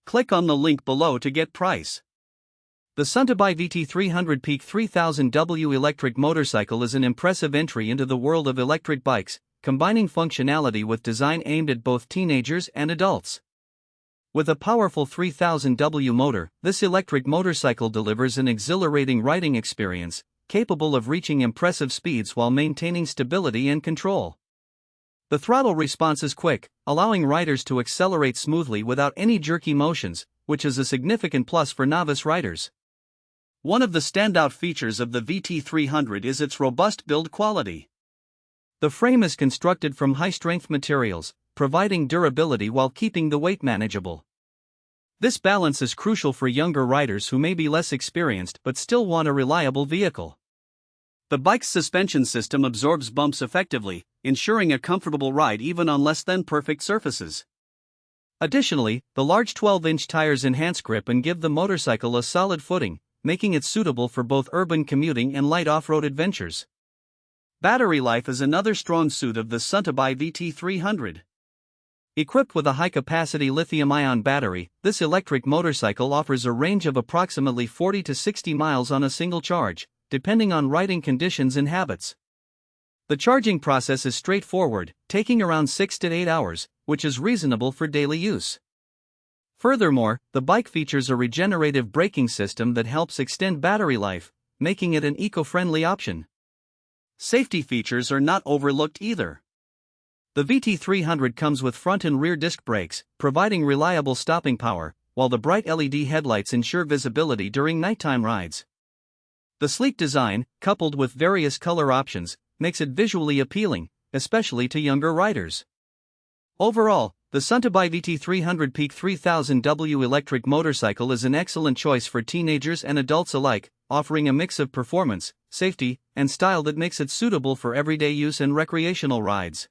Click on the link below to get price. The SUNTIBYE VT300 Peak 3000W electric motorcycle is an impressive entry into the world of electric bikes, combining functionality with design aimed at both teenagers and adults. With a powerful 3000W motor, this electric motorcycle delivers an exhilarating riding experience, capable of reaching impressive speeds while maintaining stability and control. The throttle response is quick, allowing riders to accelerate smoothly without any jerky motions, which is a significant plus for novice riders. One of the standout features of the VT300 is its robust build quality. The frame is constructed from high-strength materials, providing durability while keeping the weight manageable. This balance is crucial for younger riders who may be less experienced but still want a reliable vehicle. The bike's suspension system absorbs bumps effectively, ensuring a comfortable ride even on less than perfect surfaces. Additionally, the large 12-inch tires enhance grip and give the motorcycle a solid footing, making it suitable for both urban commuting and light off-road adventures. Battery life is another strong suit of the SUNTIBYE VT300. Equipped with a high-capacity lithium-ion battery, this electric motorcycle offers a range of approximately 40 to 60 miles on a single charge, depending on riding conditions and habits. The charging process is straightforward, taking around 6 to 8 hours, which is reasonable for daily use. Furthermore, the bike features a regenerative braking system that helps extend battery life, making it an eco-friendly option. Safety features are not overlooked either. The VT300 comes with front and rear disc brakes, providing reliable stopping power, while the bright LED headlights ensure visibility during nighttime rides. The sleek design, coupled with various color options, makes it visually appealing, especially to younger riders. Overall, the SUNTIBYE VT300 Peak 3000W electric motorcycle is an excellent choice for teenagers and adults alike, offering a mix of performance, safety, and style that makes it suitable for everyday use and recreational rides.